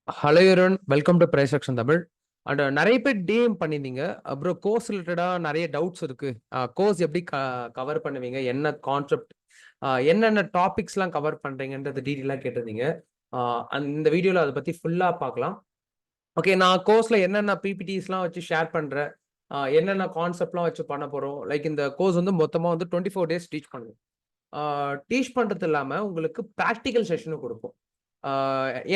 Hello everyone, welcome to price section Tamil. And நிறைய பேர் DM பண்ணியிருந்தீங்க. அப்புறம் கோர்ஸ் ரிலேட்டடாக நிறைய டவுட்ஸ் இருக்கு. கோர்ஸ் எப்படி கவர் பண்ணுவீங்க, என்ன கான்செப்ட், என்னென்ன டாபிக்ஸ்லாம் கவர் பண்றீங்கன்றது டீட்டெயிலாக கேட்டிருந்தீங்க. இந்த வீடியோவில் அதை பற்றி ஃபுல்லாக பார்க்கலாம். ஓகே, நான் கோர்ஸில் என்னென்ன பிபிடிஸ்லாம் வச்சு ஷேர் பண்ணுறேன், என்னென்ன கான்செப்ட்லாம் வச்சு பண்ண போகிறோம். லைக் இந்த கோர்ஸ் வந்து மொத்தமாக வந்து 24 days டீச் பண்ணுவோம். டீச் பண்ணுறது இல்லாமல் உங்களுக்கு ப்ராக்டிக்கல் செஷனும் கொடுப்போம்.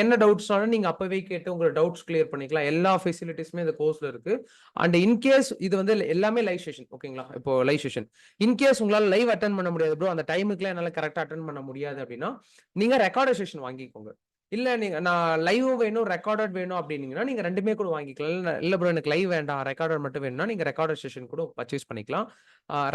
என்ன டவுட்ஸ்னாலும் நீங்க அப்பவே கேட்டு உங்களோட டவுட்ஸ் கிளியர் பண்ணிக்கலாம். எல்லா ஃபெசிலிட்டிஸுமே இந்த கோர்ஸ்ல இருக்கு. அண்ட் இன்கேஸ் இது வந்து எல்லாமே லைவ் செஷன், ஓகேங்களா? இப்போ லைவ் செஷன். இன்கேஸ் உங்களால லைவ் அட்டெண்ட் பண்ண முடியாது ப்ரோ, அந்த டைமுக்குலாம் என்னால கரெக்டா அட்டெண்ட் பண்ண முடியாது அப்படின்னா, நீங்க ரெக்கார்டட் செஷன் வாங்கிக்கோங்க. இல்ல நீங்க நான் லைவும் வேணும், ரெக்கார்டட் வேணும் அப்படின்னீங்கன்னா, நீங்க 2மே கூட வாங்கிக்கலாம். இல்ல ப்ரோ எனக்கு லைவ் வேண்டாம், ரெக்கார்டட் மட்டும் வேணும்னா, நீங்க ரெக்கார்டட் செஷன் கூட பர்ச்சேஸ் பண்ணிக்கலாம்.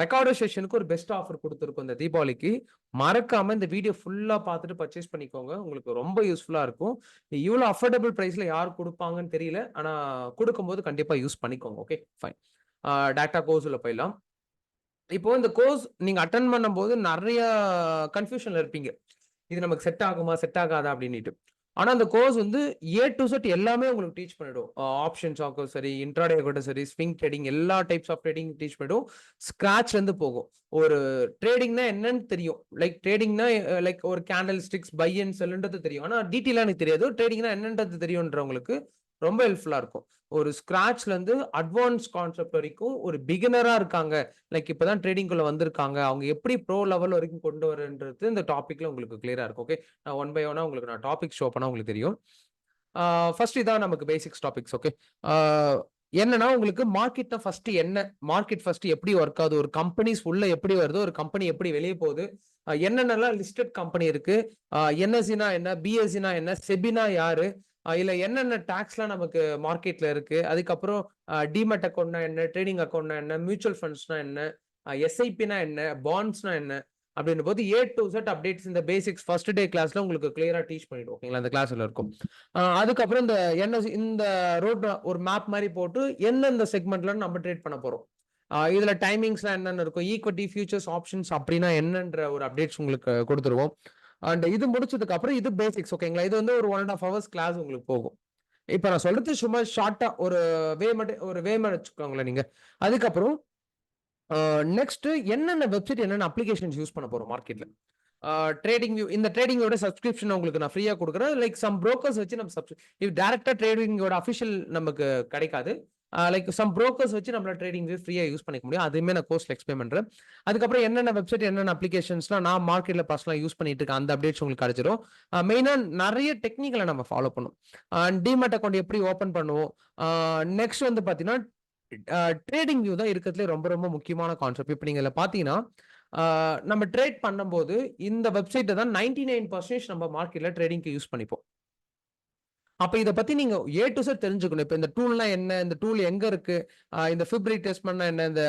ரெக்கார்டட் செஷனுக்கு ஒரு பெஸ்ட் ஆஃபர் குடுத்துருக்கோம் இந்த தீபாவளிக்கு. மறக்காம இந்த வீடியோ ஃபுல்லா பார்த்துட்டு பர்ச்சேஸ் பண்ணிக்கோங்க. உங்களுக்கு ரொம்ப யூஸ்ஃபுல்லா இருக்கும். இவ்வளோ அஃபோர்டபுள் பிரைஸ்ல யார் குடுப்பாங்கன்னு தெரியல. ஆனா குடுக்கும்போது கண்டிப்பா யூஸ் பண்ணிக்கோங்க. Okay, fine. டைரக்ட்டா கோர்ஸ்குள்ள போயிடலாம். இப்போ இந்த கோர்ஸ் நீங்க அட்டெண்ட் பண்ணும்போது நெறைய கன்ஃப்யூஷன்ல இருப்பீங்க. இது நமக்கு செட் ஆகுமா? செட் ஆகாதா? அப்டின்னிட்டு. ஆனா அந்த கோர்ஸ் வந்து ஏ டூ இசட் எல்லாமே உங்களுக்கு டீச் பண்ணிடும். ஆப்ஷன்ஸ் ஆகட்டும் சரி, இன்ட்ராடே ஆகட்டும் சரி, ஸ்விங் ட்ரேடிங் எல்லா டைப்ஸ் ஆஃப் ட்ரேடிங் டீச் பண்ணிடும். ஸ்க்ராட்ச்ல இருந்து போகும். ஒரு ட்ரேடிங்னா என்னன்னு தெரியும். லைக் ட்ரேடிங்னா லைக் ஒரு கேண்டில் ஸ்டிக்ஸ், பை அண்ட் செல்ன்றது தெரியும். ஆனா டீட்டெயிலா எனக்கு தெரியாது. ட்ரேடிங்னா என்னன்றது தெரியும்ன்றவங்களுக்கு ரொம்ப ஹெல்ப்ஃபுல்லா இருக்கும். ஒரு ஸ்க்ராட்ச்ல இருந்து அட்வான்ஸ் கான்செப்ட் வரைக்கும் ஒரு பிகினரா இருக்காங்க. லைக் இப்பதான் ட்ரேடிங்குள்ள வந்திருக்காங்க. அவங்க எப்படி ப்ரோ லெவல் வரைக்கும் கொண்டு வரன்றது இந்த டாபிக்ல உங்களுக்கு கிளியரா இருக்கும். ஓகே. நான் ஒன் பை ஒன்னா உங்களுக்கு நான் டாபிக் ஷோ பண்ணா உங்களுக்கு தெரியும். ஃபர்ஸ்ட் இதான் நமக்கு பேசிக்ஸ் டாபிக்ஸ். ஓகே. ஆ என்னன்னா உங்களுக்கு மார்க்கெட்னா ஃபர்ஸ்ட் என்ன? மார்க்கெட் ஃபர்ஸ்ட் எப்படி ஒர்க் ஆகுது? ஒரு கம்பெனிஸ் உள்ள எப்படி வருது? ஒரு கம்பெனி எப்படி வெளிய போகுது? என்னென்னலாம் லிஸ்டட் கம்பெனி இருக்கு? என்எஸ்சினா என்ன? பிஎஸ்சினா என்ன? செபினா யாரு? இல்ல என்னென்ன டாக்ஸ்லாம் நமக்கு மார்க்கெட்ல இருக்கு? அதுக்கப்புறம் டிமேட் அக்கவுண்ட்னா என்ன? ட்ரேடிங் அக்கவுண்ட்னா என்ன? மியூச்சுவல் ஃபண்ட்ஸ்னா என்ன? எஸ்ஐபினா என்ன? பாண்ட்ஸ்னா என்ன? அப்படின்ற போது ஏ டு இசட் அப்டேட்ஸ் இந்த பேசிக்ஸ் ஃபர்ஸ்ட் டே கிளாஸ்ல உங்களுக்கு கிளியரா டீச் பண்ணிடுவோம். ஓகேங்களா? அந்த கிளாஸ்ல இருக்கும். அதுக்கப்புறம் இந்த ரோட் ஒரு மேப் மாதிரி போட்டு எந்தெந்த செக்மெண்ட்ல நம்ம ட்ரேட் பண்ண போறோம். இதுல டைமிங்ஸ்லாம் என்னென்ன இருக்கும், ஈக்விட்டி, ஃபியூச்சர்ஸ், ஆப்ஷன்ஸ் அப்படின்னா என்னன்ற ஒரு அப்டேட்ஸ் உங்களுக்கு கொடுத்துருவோம். அண்ட் இது முடிச்சதுக்கு அப்புறம் இது பேசிக்ஸ், ஓகேங்களா? இது வந்து ஒரு 1.5 hours கிளாஸ் உங்களுக்கு போகும். இப்ப நான் சொல்றது சும்மா ஷார்ட்டா ஒரு வே மட்டும் வச்சுக்கோங்களேன் நீங்க. அதுக்கப்புறம் நெக்ஸ்ட் என்னென்ன வெப்சைட், என்னென்ன அப்ளிகேஷன்ஸ் யூஸ் பண்ண போறோம் மார்க்கெட்ல. ட்ரேடிங் வியூ, இந்த ட்ரேடிங் வியூட சப்ஸ்கிரிப்ஷன் உங்களுக்கு நான் ஃப்ரீயா குடுக்குறேன். லைக் சம் புரோக்கர்ஸ் வச்சு நம்ம இது டைரக்ட்டா ட்ரேடிங்கோட அஃபிஷியல் நமக்கு கிடைக்காது. லைக் சம் புரோக்கர்ஸ் வச்சு நம்மளால ட்ரேடிங் வியூ ஃப்ரீயா யூஸ் பண்ணிக்க முடியும். அதுவுமே நான் கோர்ஸ்ல எக்ஸ்பிளைன் பண்றேன். அதுக்கப்புறம் என்னென்ன வெப்சைட், என்னென்ன அப்ளிகேஷன்ஸ்லாம் நான் மார்க்கெட்ல பர்சனலா யூஸ் பண்ணிட்டு இருக்கேன். அந்த அப்டேட்ஸ் உங்களுக்கு கிடைச்சிரும். மெயினா நெறைய டெக்னிக்கல நம்ம ஃபாலோ பண்ணும். டிமேட் அக்கவுண்ட் எப்படி ஓப்பன் பண்ணுவோம். நெக்ஸ்ட் வந்து பார்த்தீங்கன்னா, ட்ரேடிங் வியூ தான் இருக்கிறதுலே ரொம்ப ரொம்ப முக்கியமான கான்செப்ட். இப்ப நீங்க இதுல பார்த்தீங்கன்னா, நம்ம ட்ரேட் பண்ணும்போது இந்த வெப்சைட்ட தான் 99% நம்ம மார்க்கெட்ல ட்ரேடிங்க்கு யூஸ் பண்ணிப்போம். அப்ப இத பத்தி நீங்க ஏ டூ இசட் தெரிஞ்சுக்கணும். இப்ப இந்த டூல்னா என்ன? இந்த டூல் எங்க இருக்கு? இந்த ஃபிப் ரீட்ரேஸ்மென்ட்னா என்ன? இந்த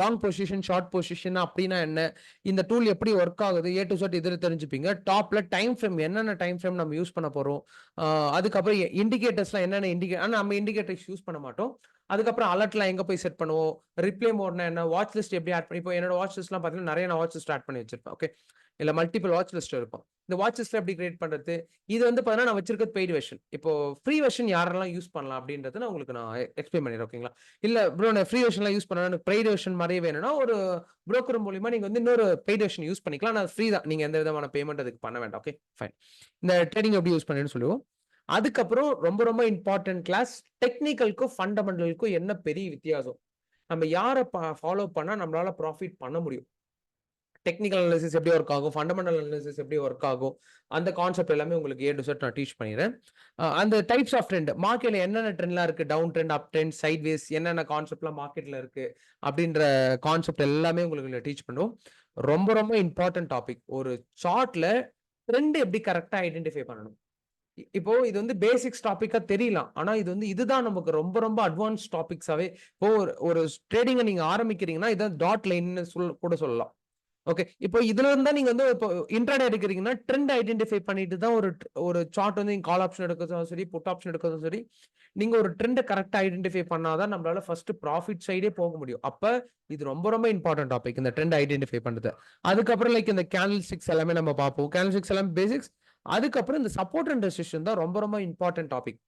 லாங் பொசிஷன், ஷார்ட் பொசிஷன் அப்டின்னா என்ன? இந்த டூல் எப்படி வொர்க் ஆகுது? ஏ டூ இசட் இதுல தெரிஞ்சுப்பீங்க. டாப்ல டைம் ஃப்ரேம், என்னென்ன டைம் ஃப்ரேம் நம்ம யூஸ் பண்ண போறோம்? அ அதுக்கப்புறம் இண்டிகேட்டர்ஸ்லாம் என்னென்ன ஆனா நம்ம இண்டிகேட்டர்ஸ் யூஸ் பண்ண மாட்டோம். அதுக்கப்புறம் அலர்ட்லாம் எங்க போய் செட் பண்ணுவோம்? ரிப்ளே மோட்னா என்ன? வாட்ச் லிஸ்ட் எப்படி ஆட் பண்ணி இப்போ என்னோட வாட்ச் லிஸ்ட்லாம் பார்த்தீங்கன்னா, நெறைய நான் வாட்ச் லிஸ்ட் ஆட் பண்ணி வச்சிருப்பேன். ஓகே. இல்ல மல்டிபிள் வாட்ச் லிஸ்ட் இருக்கும். இந்த வாட்ச் லிஸ்ட்ல எப்படி கிரியேட் பண்றது? இது வந்து பார்த்தீங்கன்னா, நான் வச்சிருக்கிறது பெய்ட் வெர்ஷன். இப்போ ஃப்ரீ வெர்ஷன் யாரெல்லாம் யூஸ் பண்ணலாம் அப்படின்றத நான் உங்களுக்கு எக்ஸ்பிளைன் பண்ணிடுறேன். ஓகேங்களா? இல்ல ப்ரோ நான் ஃப்ரீ வெர்ஷன்லாம் யூஸ் பண்ணேன். எனக்கு பெய்ட் வெர்ஷன் மாரியே வேணும்னா, ஒரு புரோக்கர் மூலியமா நீங்க வந்து இன்னொரு பெய்ட் வெர்ஷன் யூஸ் பண்ணிக்கலாம். ஆனா ஃப்ரீ தான். நீங்க எந்த விதமான பேமெண்ட் அதுக்கு பண்ண வேண்டாம். Okay, fine. இந்த ட்ரேடிங் எப்படி யூஸ் பண்ணணும்னு சொல்லுவோம். அதுக்கப்புறம் ரொம்ப ரொம்ப இம்பார்ட்டன்ட் கிளாஸ், டெக்னிக்கலுக்கும் ஃபண்டமெண்டலுக்கும் என்ன பெரிய வித்தியாசம்? நம்ம யார ஃபாலோ பண்ணா நம்மளால ப்ராஃபிட் பண்ண முடியும்? டெக்னிக்கல் அனாலிசிஸ் எப்படி ஒர்க் ஆகும்? ஃபண்டமெண்டல் அனாலிசிஸ் எப்படி ஒர்க் ஆகும்? அந்த கான்செப்ட் எல்லாமே உங்களுக்கு ஏ டூ இசட் நான் டீச் பண்ணிறேன். அந்த டைப்ஸ் ஆஃப் ட்ரெண்ட், மார்க்கெட்ல என்னென்ன ட்ரெண்ட்லாம் இருக்கு? Down trend, up trend, sideways என்னென்ன கான்செப்ட்லாம் மார்க்கெட்ல இருக்கு? அப்படின்ற கான்செப்ட் எல்லாமே உங்களுக்கு இதுல டீச் பண்ணுவோம். ரொம்ப ரொம்ப இம்பார்ட்டன்ட் டாபிக். ஒரு சார்ட்ல ட்ரெண்ட் எப்படி கரெக்ட்டா ஐடென்டிஃபை பண்ணணும்? இப்போ இது வந்து பேசிக்ஸ் டாபிக்கா தெரியலாம். ஆனா இது வந்து இதுதான் நமக்கு ரொம்ப ரொம்ப அட்வான்ஸ் டாபிக்ஸாவே இப்போ ஒரு ஒரு ட்ரேடிங்க நீங்க ஆரம்பிக்கிறீங்கன்னா, இதான் டாட் லைன்னு கூட சொல்லலாம். ஓகே. இப்போ இதுல இருந்தா நீங்க வந்து இப்போ இன்ட்ராடே எடுக்கிறீங்கன்னா, ட்ரெண்ட் ஐடென்டிஃபை பண்ணிட்டு தான் ஒரு சார்ட் வந்து நீங்க கால் ஆப்ஷன் எடுக்கிறதும் சரி, புட் ஆப்ஷன் எடுக்கிறதும் சரி, நீங்க ஒரு ட்ரெண்ட கரெக்ட்டா ஐடென்டிஃபை பண்ணா தான் நம்மளால ஃபர்ஸ்ட் ப்ராஃபிட் சைடே போக முடியும். அப்ப இது ரொம்ப ரொம்ப இம்பார்ட்டன்ட் டாபிக் இந்த ட்ரெண்ட் ஐடென்டிஃபை பண்றது. அதுக்கப்புறம் லைக் இந்த கேண்டில் ஸ்டிக்ஸ் எல்லாமே நம்ம பார்ப்போம். கேண்டில் ஸ்டிக்ஸ் எல்லாமே பேசிக்ஸ். அதுக்கப்புறம் இந்த சப்போர்ட் அண்ட் ரெசிஸ்டன்ஸ் தான் ரொம்ப ரொம்ப இம்பார்ட்டன்ட் டாபிக்.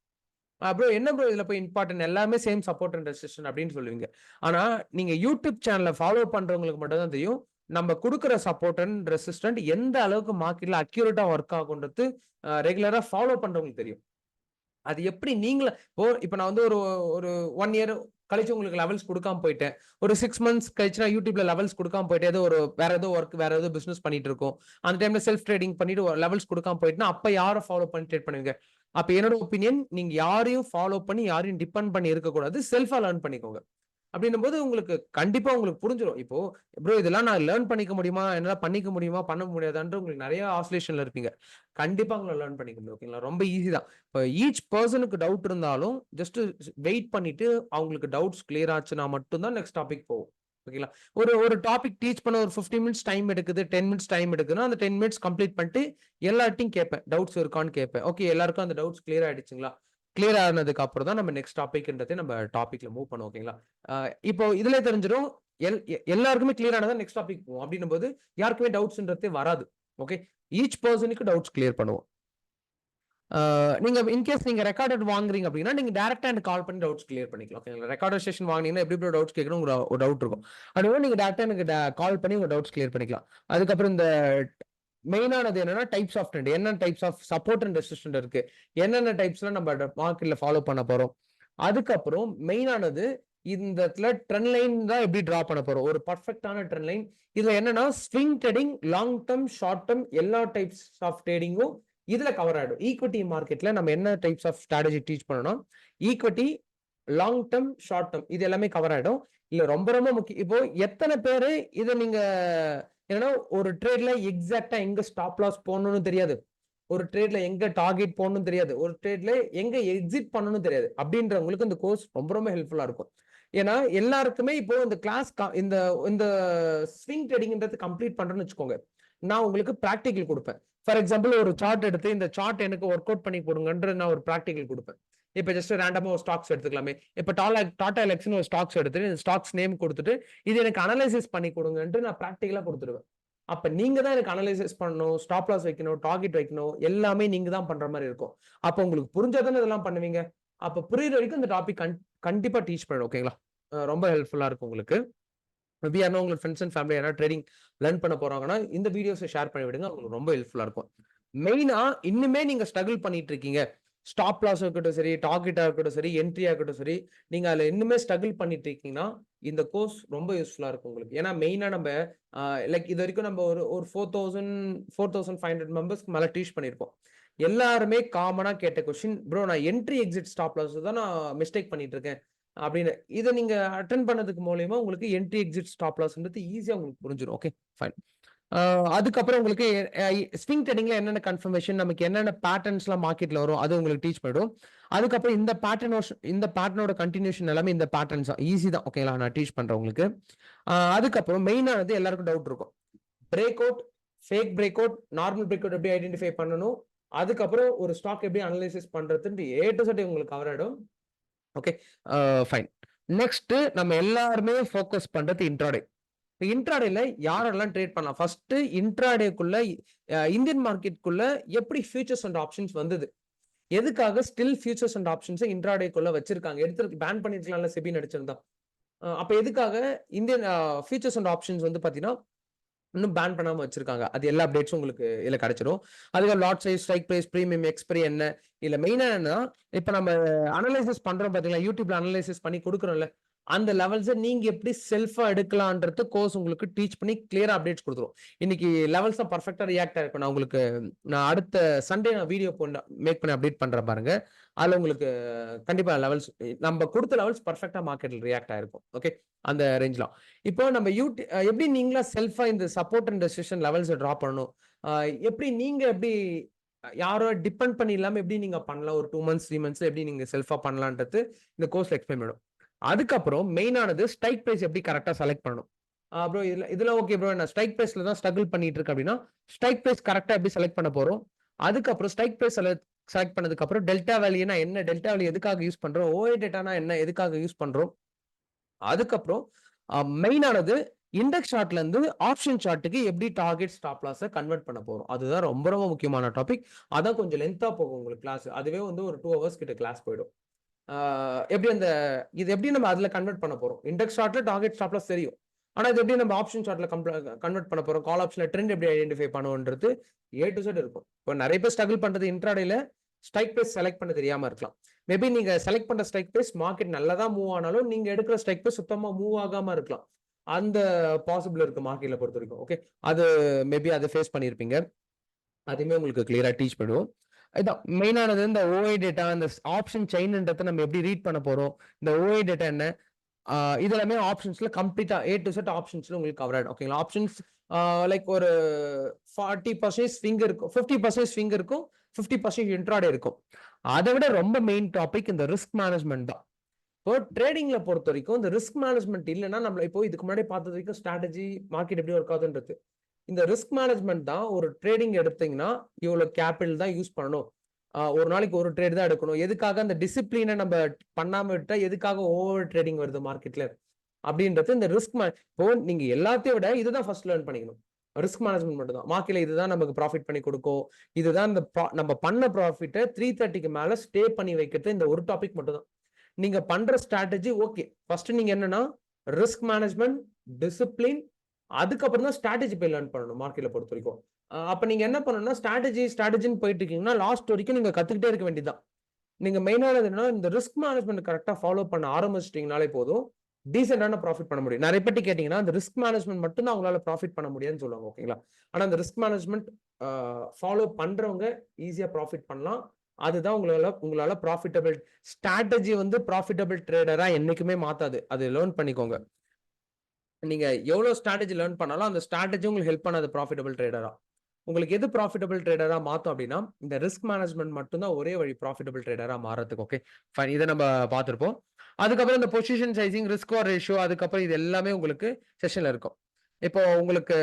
ப்ரோ என்ன ப்ரோ இதுல போய் இம்பார்ட்டன்ட் எல்லாமே சேம் சப்போர்ட் அண்ட் ரெசிஸ்டன்ஸ் அப்படின்னு சொல்லுவீங்க. ஆனா நீங்க யூடியூப் சேனலை ஃபாலோ பண்றவங்களுக்கு மட்டும் தான் தெரியும் நம்ம கொடுக்குற சப்போர்ட் அண்ட் ரெசிஸ்டன்ட் எந்த அளவுக்கு மார்க்கெட்ல அக்யூரேட்டா ஒர்க் ஆகுன்றது ரெகுலரா ஃபாலோ பண்றவங்களுக்கு தெரியும். அது எப்படி நீங்கள இப்ப நான் வந்து ஒரு ஒரு 1 இயர் கழிச்சு உங்களுக்கு லெவல்ஸ் கொடுக்காம போயிட்டேன். ஒரு 6 மந்த்ஸ் கழிச்சு நான் யூடியூப்ல லெவல்ஸ் கொடுக்காம போயிட்டு ஏதோ வேற ஏதோ ஒர்க் வேற ஏதோ பிசினஸ் பண்ணிட்டு இருக்கோம். அந்த டைம்ல செல்ஃப் ட்ரேடிங் பண்ணிட்டு லெவல்ஸ் கொடுக்காம போயிட்டுனா அப்ப யாரை ஃபாலோ பண்ணி ட்ரேட் பண்ணுவீங்க? அப்ப என்னோட ஒப்பீனியன் நீங்க யாரையும் ஃபாலோ பண்ணி யாரையும் டிபெண்ட் பண்ணி இருக்கக்கூடாது. செல்ஃபா லேர்ன் பண்ணிக்கோங்க. அப்படின்னும் போது உங்களுக்கு கண்டிப்பா உங்களுக்கு புரிஞ்சிடும். இப்போ ப்ரோ இதெல்லாம் நான் லேர்ன் பண்ணிக்க முடியுமா? என்னால பண்ணிக்க முடியுமா? பண்ண முடியாதான்ற உங்களுக்கு நிறைய ஆசிலேஷன்ல இருப்பீங்க. கண்டிப்பா உங்கள லேர்ன் பண்ணிக்க முடியும். ஓகேங்களா? ரொம்ப ஈஸி தான். இப்போ ஈச் பெர்சனுக்கு டவுட் இருந்தாலும் ஜஸ்ட் வெயிட் பண்ணிட்டு அவங்களுக்கு டவுட்ஸ் கிளியர் ஆச்சுன்னா மட்டும் தான் நெக்ஸ்ட் டாபிக் போகும். ஓகேங்களா? ஒரு ஒரு டாபிக் டீச் பண்ண ஒரு 15 மினிட்ஸ் டைம் எடுக்குது, 10 மினிட்ஸ் டைம் எடுக்குதுன்னா அந்த 10 மினிட்ஸ் கம்ப்ளீட் பண்ணிட்டு எல்லார்ட்டையும் கேட்பேன். டவுட்ஸ் இருக்கான்னு கேட்பேன். ஓகே எல்லாருக்கும் அந்த டவுட்ஸ் கிளியர் ஆயிடுச்சுங்களா? கிளியர் ஆனதுக்கு அப்புறம் தான் நம்ம நெக்ஸ்ட் டாபிக்ன்றதை நம்ம டாபிக்ல மூவ் பண்ணுவோம். ஓகேங்களா? இப்போ இதுல தெரிஞ்சிடும் எல்லாருக்குமே கிளியர் ஆனதா நெக்ஸ்ட் டாபிக் போவோம். அப்படின்னும் போது யாருக்குமே டவுட்ஸ்ன்றதே வராது. ஓகே ஈச் பர்சனுக்கு டவுட்ஸ் கிளியர் பண்ணுவோம். நீங்க இன்கேஸ் நீங்க ரெக்கார்டட் வாங்குறீங்க அப்படின்னா நீங்க டைரக்டா எனக்கு கால் பண்ணி டவுட்ஸ் கிளியர் பண்ணிக்கலாம். ஓகேங்களா? ரெக்கார்டட் செஷன் வாங்கினீங்கன்னா எப்படி டவுட்ஸ் கேட்கணும் ஒரு டவுட் இருக்கும். அதுவும் நீங்க டைரக்டா எனக்கு கால் பண்ணி உங்க டவுட்ஸ் கிளியர் பண்ணிக்கலாம். அதுக்கப்புறம் இந்த மெயினானது என்னன்னா டைப்ஸ் ஆஃப் ட்ரெண்ட், என்ன types of support and resistant இருக்கு, என்னென்ன டைப்ஸ்ல நம்ம மார்க்கெட்ல ஃபாலோ பண்ண போறோம். அதுக்கப்புறம் மெயினானது இந்த இடத்துல ட்ரெண்ட் லைன் தான் எப்படி டிரா பண்ண போறோம். ஒரு பர்ஃபெக்டான ட்ரெண்ட் லைன். இதுல என்னன்னா swing trading, long term, short term எல்லா டைப்ஸ் ஆஃப் ட்ரேடிங்கும் இதுல கவர் ஆயிடும். ஈக்விட்டி மார்க்கெட்ல நம்ம என்ன டைப்ஸ் ஆஃப் ஸ்ட்ராட்டஜி டீச் பண்ணணும், equity, long term, short term இது எல்லாமே கவர் ஆயிடும். இல்ல ரொம்ப ரொம்ப முக்கியம். இப்போ எத்தனை பேரு இதை நீங்க ஏன்னா ஒரு ட்ரேட்ல எக்ஸாக்டா எங்க ஸ்டாப் லாஸ் போடணும்னு தெரியாது. ஒரு ட்ரேட்ல எங்க டார்கெட் போடணும்னு தெரியாது. ஒரு ட்ரேட்ல எங்க எக்ஸிட் பண்ணணும்னு தெரியாது. அப்படின்றவங்களுக்கு இந்த கோர்ஸ் ரொம்ப ரொம்ப ஹெல்ப்ஃபுல்லா இருக்கும். ஏன்னா எல்லாருக்குமே இப்போ இந்த கிளாஸ் இந்த இந்த ஸ்விங் ட்ரேடிங்ன்றது கம்ப்ளீட் பண்றேன்னு வச்சுக்கோங்க. நான் உங்களுக்கு பிராக்டிகல் கொடுப்பேன். ஃபார் எக்ஸாம்பிள் ஒரு சார்ட் எடுத்து இந்த சார்ட் எனக்கு ஒர்க் அவுட் பண்ணி கொடுங்கன்ற நான் ஒரு பிராக்டிகல் கொடுப்பேன். இப்ப ஜஸ்ட் ரேண்டமா ஒரு ஸ்டாக்ஸ் எடுத்துக்கலாமே. இப்ப டாடா எலக்ஸ்னு ஒரு ஸ்டாக்ஸ் எடுத்துட்டு ஸ்டாக்ஸ் நேம் கொடுத்துட்டு இது எனக்கு அனலைசிஸ் பண்ணி கொடுங்கன்ட்டு நான் பிராக்டிகலா கொடுத்துருவேன். அப்ப நீங்க தான் எனக்கு அனலைசிஸ் பண்ணணும், ஸ்டாப் லாஸ் வைக்கணும், டார்கெட் வைக்கணும், எல்லாமே நீங்க தான் பண்ற மாதிரி இருக்கும். அப்ப உங்களுக்கு புரிஞ்சாதானே இதெல்லாம் பண்ணுவீங்க. அப்ப புரியுற வரைக்கும் இந்த டாபிக் கண்டிப்பா டீச் பண்ணணும். ஓகேங்களா? ரொம்ப ஹெல்ப்ஃபுல்லா இருக்கும் உங்களுக்கு. மேபி யாரும் உங்க ஃப்ரெண்ட்ஸ் அண்ட் ஃபேமிலி யாராவது ட்ரேடிங் லேர்ன் பண்ண போறாங்கன்னா இந்த வீடியோஸை ஷேர் பண்ணி விடுங்க. உங்களுக்கு ரொம்ப ஹெல்ப்ஃபுல்லா இருக்கும். மெயினா இன்னுமே நீங்க ஸ்ட்ரகிள் பண்ணிட்டு இருக்கீங்க. ஸ்டாப் லாஸ் இருக்கட்டும் சரி, டார்கெட்டா இருக்கட்டும் சரி, என்ட்ரியா இருக்கட்டும் சரி, நீங்க அதுல இன்னுமே ஸ்ட்ரகிள் பண்ணிட்டு இருக்கீங்கன்னா இந்த கோர்ஸ் ரொம்ப யூஸ்ஃபுல்லா இருக்கும் உங்களுக்கு. ஏன்னா மெயினா நம்ம லைக் இது வரைக்கும் நம்ம ஒரு 4500 மெம்பர்ஸ்க்கு மேல டீச் பண்ணிருப்போம். எல்லாருமே காமனா கேட்ட கொஸ்டின், ப்ரோ நான் என்ட்ரி எக்ஸிட் ஸ்டாப் லாஸ் தான் நான் மிஸ்டேக் பண்ணிட்டு இருக்கேன் அப்படின்னு. இதை நீங்க அட்டென்ட் பண்ணதுக்கு மூலியமா உங்களுக்கு என்ட்ரி எக்ஸிட் ஸ்டாப் லாஸ்ன்றது ஈஸியா உங்களுக்கு புரிஞ்சிடும். Okay fine. அதுக்கப்புறம் உங்களுக்கு ஸ்விங் ட்ரேடிங்ல என்னென்ன கன்ஃபர்மேஷன், நமக்கு என்னென்ன பேட்டர்ன்ஸ்லாம் மார்க்கெட்ல வரும் அது உங்களுக்கு டீச் பண்ணிடும். அதுக்கப்புறம் இந்த பேட்டர்னோட கண்டினியூஷன் எல்லாமே இந்த பேட்டர்ன்ஸ் ஈஸி தான். ஓகேங்களா? நான் டீச் பண்றேன் உங்களுக்கு. அதுக்கப்புறம் மெயினானது எல்லாருக்கும் டவுட் இருக்கும். Break out, fake break out, normal break out எப்படி ஐடென்டிஃபை பண்ணணும், அதுக்கப்புறம் ஒரு ஸ்டாக் எப்படி அனலைசிஸ் பண்றதுன்னு A to Z உங்களுக்கு கவர் ஆயிடும். Okay fine. நெக்ஸ்ட் நம்ம எல்லாருமே ஃபோக்கஸ் பண்றது இன்ட்ராடே. இன்ட்ராடேல யாரெல்லாம் ட்ரேட் பண்ணலாம்? ஃபர்ஸ்ட் இன்ட்ராடேக்குள்ள இந்தியன் மார்க்கெட்டுக்குள்ள எப்படி ஃபியூச்சர்ஸ் அண்ட் ஆப்ஷன்ஸ் வந்தது, எதுக்காக ஸ்டில் ஃபியூச்சர்ஸ் அண்ட் ஆப்ஷன்ஸ் இன்ட்ராடேக்குள்ள வச்சிருக்காங்க, பேன் பண்ணிருக்கலாம்ல செபி நடிச்சிருந்தா. அப்ப எதுக்காக இந்தியன் ஃபியூச்சர்ஸ் அண்ட் ஆப்ஷன்ஸ் வந்து பாத்தீங்கன்னா இன்னும் பேன் பண்ணாம வச்சிருக்காங்க. அது எல்லா அப்டேட்ஸும் உங்களுக்கு இதுல கிடைச்சிடும். அதுக்கு lot size, strike price, premium, expiry என்ன, இல்ல மெயினா என்னன்னா இப்ப நம்ம அனலைசிஸ் பண்றோம் பாத்தீங்களா, யூடியூப்ல அனலைசிஸ் பண்ணி கொடுக்குறோம்ல, அந்த லெவல்ஸை நீங்க எப்படி செல்ஃபா எடுக்கலான்றது கோர்ஸ் உங்களுக்கு டீச் பண்ணி கிளியரா அப்டேட்ஸ் கொடுத்துரும். இன்னைக்கு லெவல்ஸ் தான் பர்ஃபெக்டா ரியாக்ட் ஆயிருக்கும். நான் அடுத்த சண்டே நான் வீடியோ மேக் பண்ணி அப்டேட் பண்றேன் பாருங்க. அதுல உங்களுக்கு கண்டிப்பா லெவல்ஸ் நம்ம கொடுத்த லெவல்ஸ் பர்ஃபெக்டா மார்க்கெட்ல ரியாக்ட் ஆயிருக்கும். ஓகே அந்த ரேஞ்ச்லாம். இப்போ நம்ம எப்படி நீங்களா செல்ஃபா இந்த support and resistance levels draw பண்ணணும், எப்படி நீங்க எப்படி யாரோ டிபெண்ட் பண்ணி இல்லாம எப்படி நீங்க பண்ணலாம், ஒரு 2 months 3 months எப்படி நீங்க செல்ஃபா பண்ணலான்றது இந்த கோர்ஸ்ல எக்ஸ்பிளைன் பண்ணும். அதுக்கப்புறம் மெயினானது ஸ்ட்ரைக் பிரைஸ் எப்படி கரெக்டா செலக்ட் பண்ணணும். ப்ரோ இதுல ஓகே ப்ரோ நான் ஸ்ட்ரைக் பிரைஸ்ல தான் ஸ்ட்ரகிள் பண்ணிட்டு இருக்கேன் அப்படின்னா ஸ்ட்ரைக் பிரைஸ் கரெக்டா எப்படி செலக்ட் பண்ண போறோம். அதுக்கப்புறம் ஸ்ட்ரைக் பிரைஸ் செலக்ட் பண்ணதுக்கு அப்புறம் டெல்டா வேல்யூனா என்ன, டெல்டா வேல்யூ எதுக்காக யூஸ் பண்றோம், ஓஏ டேட்டானா என்ன, எதுக்காக யூஸ் பண்றோம். அதுக்கப்புறம் மெயினானது இண்டெக்ஸ் சார்ட்ல இருந்து ஆப்ஷன் சார்ட்டுக்கு எப்படி டார்கெட் ஸ்டாப் லாஸை கன்வெர்ட் பண்ண போறோம், அதுதான் ரொம்ப ரொம்ப முக்கியமான டாபிக். அதான் கொஞ்சம் லென்த்தா போகும் உங்களுக்கு கிளாஸ். அதுவே வந்து ஒரு 2 ஹவர்ஸ் கிட்ட கிளாஸ் போயிடும். எப்படி அந்த இது எப்படி நம்ம அதுல கன்வெர்ட் பண்ண போறோம்? இண்டெக்ஸ் சார்ட்ல டார்கெட் ஸ்டாப் லாஸ் தெரியும். ஆனா இது எப்படி நம்ம ஆப்ஷன் சார்ட்ல கன்வெர்ட் பண்ண போறோம்? கால் ஆப்ஷன்ல ட்ரெண்ட் எப்படி ஐடென்டிஃபை பண்ணுவோன்றது A to Z இருக்கும். இப்போ நிறைய பேர் ஸ்ட்ரகிள் பண்றது இன்ட்ராடேல ஸ்ட்ரைக் பிரைஸ் செலக்ட் பண்ண தெரியாம இருக்கலாம். மேபி நீங்க செலக்ட் பண்ற ஸ்ட்ரைக் பிரைஸ் மார்க்கெட் நல்லதா மூவ் ஆனாலும் நீங்க எடுக்கிற ஸ்ட்ரைக் பிரைஸ் சுத்தமா மூவ் ஆகாம இருக்கலாம். அந்த பாசிபிள் இருக்கு மார்க்கெட்ல பொறுத்த வரைக்கும். ஓகே, அது மேபி அதை ஃபேஸ் பண்ணியிருப்பீங்க. அதுவுமே உங்களுக்கு கிளியரா டீச் பண்ணுவோம். இதான் மெயினானது. இந்த ஓஐ டேட்டா, இந்த ஆப்ஷன் செயின்ன்றதை நம்ம எப்படி ரீட் பண்ண போறோம், இந்த ஓஐ டேட்டா என்ன, இதெல்லாமே ஆப்ஷன்ஸ்ல கம்ப்ளீட்டா A to Z ஆப்ஷன்ஸ்ல உங்களுக்கு கவர் ஆயிடும். ஓகேங்களா? ஆப்ஷன்ஸ் லைக் ஒரு 40% ஸ்விங் இருக்கும், 50% ஸ்விங் இருக்கும், 50% இன்ட்ராடே இருக்கும். அதை விட ரொம்ப மெயின் டாபிக் இந்த ரிஸ்க் மேனேஜ்மெண்ட் தான். இப்போ ட்ரேடிங்ல பொறுத்த வரைக்கும் இந்த ரிஸ்க் மேனேஜ்மெண்ட் இல்லைன்னா நம்ம இப்போ இதுக்கு முன்னாடி பார்த்தது வரைக்கும் ஸ்ட்ராட்டஜி மார்க்கெட் எப்படி ஒர்க் ஆகுதுன்றது. இந்த ரிஸ்க் மேனேஜ்மெண்ட் தான். ஒரு ட்ரேடிங் எடுத்தீங்கன்னா இவ்வளவு கேபிட்டல் தான் யூஸ் பண்ணணும், ஒரு நாளைக்கு ஒரு ட்ரேட் தான் எடுக்கணும். எதுக்காக அந்த டிசிப்ளினை நம்ம பண்ணாம விட்டா எதுக்காக ஓவர் ட்ரேடிங் வருது மார்க்கெட்ல அப்படின்றது இந்த ரிஸ்க். இப்போ நீங்க எல்லாத்தையும் விட இதுதான் ஃபர்ஸ்ட் லேர்ன் பண்ணிக்கணும். ரிஸ்க் மேனேஜ்மெண்ட் மட்டும் தான். மார்க்கெட்ல இதுதான் நமக்கு ப்ராஃபிட் பண்ணி கொடுக்கும். இதுதான் இந்த நம்ம பண்ண ப்ராஃபிட்டை 330க்கு மேல ஸ்டே பண்ணி வைக்கிறது இந்த ஒரு டாபிக் மட்டும் தான். நீங்க பண்ற ஸ்ட்ராட்டஜி ஓகே, ஃபர்ஸ்ட் நீங்க என்னன்னா ரிஸ்க் மேனேஜ்மெண்ட், டிசிப்ளின், அதுக்கப்புறம் தான் ஸ்ட்ராட்டஜி போய் லேர்ன் பண்ணணும் மார்க்கெட்ல பொறுத்த வரைக்கும். அப்ப நீங்க என்ன பண்ணணும்னா ஸ்ட்ராட்டஜின்னு போயிட்டு இருக்கீங்கன்னா லாஸ்ட் வரைக்கும் நீங்க கத்துக்கிட்டே இருக்க வேண்டியதுதான். நீங்க மெயினானது என்னன்னா இந்த ரிஸ்க் மேனேஜ்மெண்ட் கரெக்டா ஃபாலோ பண்ண ஆரம்பிச்சிட்டீங்கனாலே போதும், டீசென்டான ப்ராஃபிட் பண்ண முடியும். நிறைய பேர் கேட்டீங்கன்னா அந்த ரிஸ்க் மேனேஜ்மெண்ட் மட்டும் தான் அவங்களால ப்ராஃபிட் பண்ண முடியும்னு சொல்லுவாங்க. ஓகேங்களா? ஆனா அந்த ரிஸ்க் மேனேஜ்மெண்ட் ஃபாலோ பண்றவங்க ஈஸியா ப்ராஃபிட் பண்ணலாம். அதுதான் உங்களால ப்ராஃபிட்டபிள் ஸ்ட்ராட்டஜி வந்து ப்ராஃபிட்டபிள் ட்ரேடரா என்னைக்குமே மாத்தாது. அது லேர்ன் பண்ணிக்கோங்க. நீங்க எவ்வளவு ஸ்ட்ராட்டஜி லேர்ன் பண்ணாலும் அந்த ஸ்ட்ராட்டஜி உங்களுக்கு ஹெல்ப் பண்ணாது ப்ராஃபிட்டபிள் ட்ரேடரா. உங்களுக்கு எது ப்ராஃபிட்டபிள் ட்ரேடரா மாத்தும் அப்படின்னா இந்த ரிஸ்க் மேனேஜ்மெண்ட் மட்டும் தான் ஒரே வழி ப்ராஃபிட்டபிள் ட்ரேடரா மாறதுக்கு. ஓகே ஃபைன், இதை நம்ம பார்த்திருப்போம். அதுக்கப்புறம் இந்த position sizing, risk R ratio, அதுக்கப்புறம் இது எல்லாமே உங்களுக்கு செஷன்ல இருக்கும். இப்போ உங்களுக்கு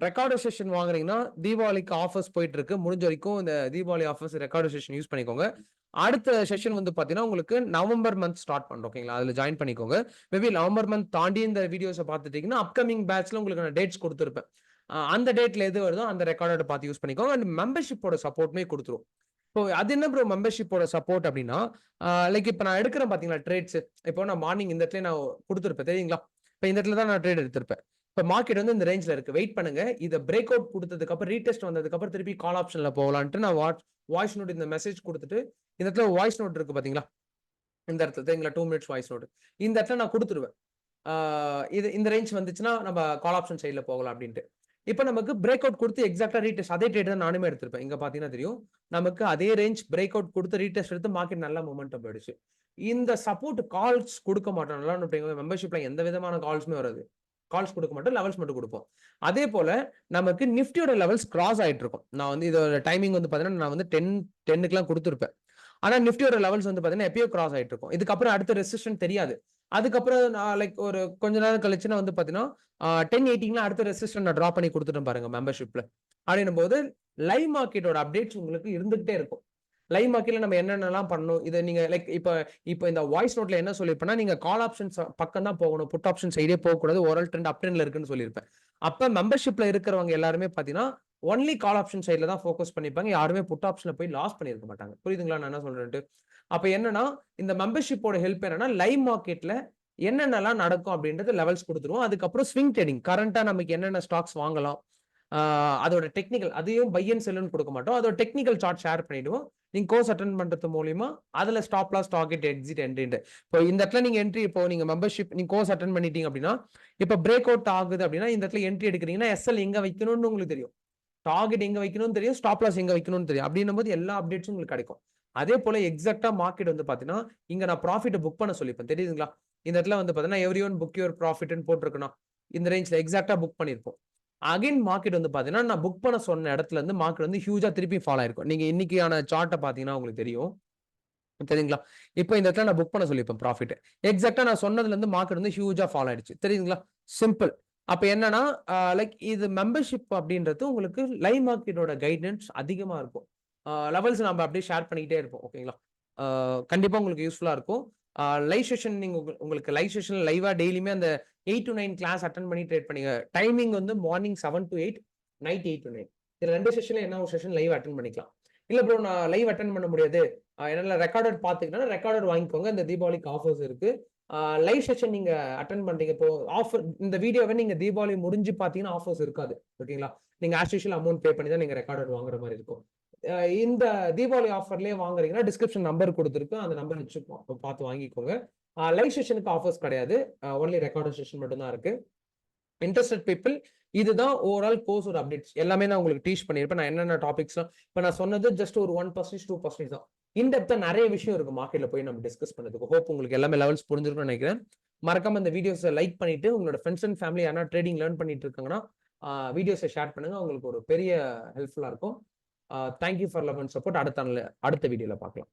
ரெக்கார்டு செஷன் வாங்குறீங்கன்னா தீபாவளிக்கு ஆஃபர்ஸ் போயிட்டு இருக்கு. முடிஞ்ச வரைக்கும் இந்த Deepavali offers record session use பண்ணிக்கோங்க. அடுத்த செஷன் வந்து பாத்தீங்கன்னா உங்களுக்கு நவம்பர் மந்த் ஸ்டார்ட் பண்றோம். ஓகேங்களா? அதுல ஜாயின் பண்ணிக்கோங்க. மேபி நவம்பர் மந்த் தாண்டி இந்த வீடியோஸை பார்த்துட்டீங்கன்னா அப்கமிங் பேட்ச்ல உங்களுக்கு நான் டேட்ஸ் கொடுத்துருப்பேன். அந்த டேட்ல எது வருதோ அந்த ரெக்கார்டை பார்த்து யூஸ் பண்ணிக்கோங்க. அண்ட் மெம்பர்ஷிப்போட சப்போர்ட்டுமே கொடுத்துரும். இப்போ அது என்ன ப்ரோ மெம்பர்ஷிப்போட சப்போர்ட் அப்படின்னா, லைக் இப்போ நான் எடுக்கிறேன் பாத்தீங்களா ட்ரேட்ஸ். இப்போ நான் மார்னிங் இந்த இடத்துல நான் கொடுத்துருப்பேன் தெரியுங்களா? இப்போ இந்த இடத்துல தான் நான் ட்ரேட் எடுத்திருப்பேன். இப்போ மார்க்கெட் வந்து இந்த ரேஞ்ச்ல இருக்கு, வெயிட் பண்ணுங்க. இதை பிரேக் அவுட் கொடுத்ததுக்கு அப்புறம் ரீடெஸ்ட் வந்ததுக்கு அப்புறம் திருப்பி கால் ஆப்ஷன்ல போகலான்ட்டு நான் வாய்ஸ் நோட் இந்த மெசேஜ் கொடுத்துட்டு இந்த இடத்துல வாய்ஸ் நோட் இருக்கு பாத்தீங்களா? இந்த இடத்துல தெரியுங்களா 2 மினிட்ஸ் வாய்ஸ் நோட். இந்த இடத்துல நான் கொடுத்துருவேன். இது இந்த ரேஞ்ச் வந்துச்சுன்னா நம்ம கால் ஆப்ஷன் சைட்ல போகலாம் அப்படின்ட்டு. இப்போ நமக்கு பிரேக் அவுட் கொடுத்து எக்ஸாக்டா ரீடெஸ்ட் அதே ட்ரேட் தான் நானுமே எடுத்திருப்பேன். இங்க பாத்தீங்கன்னா தெரியும், நமக்கு அதே ரேஞ்ச் பிரேக் அவுட் கொடுத்து ரீடெஸ்ட் எடுத்து மார்க்கெட் நல்ல மொமெண்டம் போயிடுச்சு. இந்த சப்போர்ட் கால்ஸ் கொடுக்க மாட்டோம். நல்லா மெம்பர்ஷிப்ல எந்த விதமான கால்ஸுமே வராது. கால்ஸ் கொடுக்க மாட்டோம், லெவல்ஸ் மட்டும் கொடுப்போம். அதே போல நமக்கு நிஃப்டியோட லெவல்ஸ் கிராஸ் ஆயிட்டு இருக்கும். நான் வந்து இதோட டைமிங் வந்து பாத்தீங்கன்னா நான் வந்து 10க்குலாம் கொடுத்துருப்பேன். ஆனா நிஃப்டியோட லெவல்ஸ் வந்து பாத்தீங்கன்னா எப்பயோ கிராஸ் ஆயிட்டு இருக்கும். இதுக்கப்புறம் அடுத்த ரெசிஸ்டன்ட் தெரியாது. அதுக்கப்புறம் நான் லைக் ஒரு கொஞ்ச நேரம் கழிச்சு நான் வந்து பாத்தீங்கன்னா 1080 அடுத்த ரெசிஸ்டன்ட் நான் டிரா பண்ணி கொடுத்துட்டேன் பாருங்க மெம்பர்ஷிப்ல. அப்படின்னும் போது லைவ் மார்க்கெட்டோட அப்டேட்ஸ் உங்களுக்கு இருந்துகிட்டே இருக்கும். லைவ் மார்க்கெட்ல நம்ம என்னென்னலாம் பண்ணணும், இதை நீங்க லைக் இப்போ இந்த வாய்ஸ் நோட்ல என்ன சொல்லியிருப்பேன்னா, நீங்க கால் ஆப்ஷன்ஸ் பக்கம் தான் போகணும், புட் ஆப்ஷன் சைடே போகக்கூடாது, ஓரல் ட்ரெண்ட் அப் ட்ரெண்ட்ல இருக்குன்னு சொல்லியிருப்பேன். அப்ப மெம்பர்ஷிப்ல இருக்கிறவங்க எல்லாருமே பாத்தீங்கன்னா ஒன்லி கால் ஆப்ஷன் சைட்ல தான் ஃபோக்கஸ் பண்ணிப்பாங்க. யாருமே புட் ஆப்ஷன்ல போய் லாஸ் பண்ணியிருக்க மாட்டாங்க. புரியுதுங்களா நான் என்ன சொல்றேன்ட்டு? அப்ப என்னன்னா இந்த மெம்பர்ஷிப்போட ஹெல்ப் என்னன்னா லைவ் மார்க்கெட்ல என்னென்னலாம் நடக்கும் அப்படின்றது லெவல்ஸ் கொடுத்துருவோம். அதுக்கப்புறம் ஸ்விங் ட்ரேடிங் கரண்டா நமக்கு என்னென்ன ஸ்டாக்ஸ் வாங்கலாம், அதோட டெக்னிக்கல் அதையும் பை அண்ட் செல்லுன்னு கொடுக்க மாட்டோம். அதோட டெக்னிக்கல் சார்ட் ஷேர் பண்ணிடுவோம். நீங்க கோர்ஸ் அட்டென்ட் பண்றது மூலியமா அதுல stop loss, target, exit, entry. இப்போ இந்த இடத்துல நீங்க என்ட்ரி, இப்போ நீங்க மெம்பர்ஷிப் நீங்க கோர்ஸ் அட்டென்ட் பண்ணிட்டீங்க அப்படின்னா இப்போ பிரேக் அவுட் ஆகுது அப்படின்னா இந்த இடத்துல என்ட்ரி எடுக்கிறீங்கன்னா எஸ்எல் எங்க வைக்கணும்னு உங்களுக்கு தெரியும், டார்கெட் எங்க வைக்கணும்னு தெரியும், ஸ்டாப் லாஸ் எங்க வைக்கணும்னு தெரியும். அப்படின்னும் போது எல்லா அப்டேட்ஸும் உங்களுக்கு கிடைக்கும். அதே போல எக்ஸாக்டா மார்க்கெட் வந்து பாத்தீங்கன்னா இங்க நான் ப்ராஃபிட் புக் பண்ண சொல்லிப்பேன் தெரியுதுங்களா? இந்த இடத்துல வந்து பாத்தீங்கன்னா எவ்ரி ஒன் புக் யுவர் ப்ராஃபிட்னு போட்டிருக்கணும். இந்த ரேஞ்ச்ல எக்ஸாக்டா புக் பண்ணிருப்போம். அகைன் மார்க்கெட் வந்து பாத்தீங்கன்னா நான் புக் பண்ண சொன்ன இடத்துல இருந்து மார்க்கெட் வந்து ஹியூஜா திருப்பி ஃபாலோ ஆயிருக்கும். நீங்க இன்னைக்கான சார்ட்டை பாத்தீங்கன்னா உங்களுக்கு தெரியும் தெரியுங்களா? இப்போ இந்த இடத்துல நான் புக் பண்ண சொல்லிப்பேன் ப்ராஃபிட். எக்ஸாக்டா நான் சொன்னதுல இருந்து மார்க்கெட் வந்து ஹியூஜா ஃபாலோ ஆயிடுச்சு தெரியுங்களா? சிம்பிள். அப்ப என்னன்னா லைக் இது மெம்பர்ஷிப் அப்படின்றது உங்களுக்கு லைவ் மார்க்கெட்டோட கைடன்ஸ் அதிகமா இருக்கும். லெவல்ஸ் நம்ம அப்படியே ஷேர் பண்ணிக்கிட்டே இருப்போம். ஓகேங்களா? கண்டிப்பா உங்களுக்கு யூஸ்ஃபுல்லா இருக்கும். லைவ் செஷன் நீங்க உங்களுக்கு லைவ் செஷன் லைவா டெய்லியுமே அந்த 8 to 9 கிளாஸ் அட்டன் பண்ணி ட்ரேட் பண்ணீங்க. டைமிங் வந்து மார்னிங் 7 to 8, நைட் 8 to 9. இதுல 2 செஷன்ல என்ன ஒரு செஷன் லைவ் அட்டன் பண்ணிக்கலாம். இல்ல ப்ரோ நான் லைவ் அட்டன் பண்ண முடியாது, என்னால ரெக்கார்டட் பாத்துக்கிட்டா ரெக்கார்டட் வாங்கிக்கோங்க. இந்த தீபாவளிக்கு ஆஃபர்ஸ் இருக்கு. லைவ் செஷன் நீங்க அட்டன் பண்றீங்க. இப்போ ஆஃபர் இந்த வீடியோவை நீங்க தீபாவளி முடிஞ்சு பாத்தீங்கன்னா ஆஃபர்ஸ் இருக்காது. ஓகேங்களா? நீங்க ஆஸ் யூஷுவல் அமௌண்ட் பே பண்ணி தான் நீங்க ரெக்கார்டட் வாங்குற மாதிரி இருக்கும். இந்த தீபாவளி ஆஃபர்லயே வாங்குறீங்கன்னா டிஸ்கிரிப்ஷன் நம்பர் கொடுத்துருக்கு, அந்த நம்பர் வச்சு பார்த்து வாங்கிக்கோங்க. லைவ் செஷனுக்கு ஆஃபர்ஸ் கிடையாது, ஒன்லி ரெக்கார்டட் செஷன் மட்டும் தான் இருக்கு. இன்ட்ரெஸ்டட் பீப்புள், இதுதான் ஓவரால் கோர்ஸோட அப்டேட்ஸ். எல்லாமே நான் உங்களுக்கு டீச் பண்ணியிருப்பேன். நான் என்னென்ன டாபிக்ஸ்லாம் இப்போ நான் சொன்னது ஜஸ்ட் ஒரு 1%, 2% தான். இன்டெப்தா நிறைய விஷயம் இருக்கு மார்க்கெட்ல போய் நம்ம டிஸ்கஸ் பண்ணதுக்கு. ஹோப் உங்களுக்கு எல்லாமே லெவல்ஸ் புரிஞ்சிருக்கும்னு நினைக்கிறேன். மறக்காம இந்த வீடியோஸை லைக் பண்ணிட்டு உங்களோட ஃப்ரெண்ட்ஸ் அண்ட் ஃபேமிலி யாரா ட்ரேடிங் லேர்ன் பண்ணிட்டு இருக்காங்கன்னா வீடியோஸை ஷேர் பண்ணுங்க. உங்களுக்கு ஒரு பெரிய ஹெல்ப்ஃபுல்லா இருக்கும். Thank you for love and support. அடுத்த வீடியோல பார்க்கலாம்.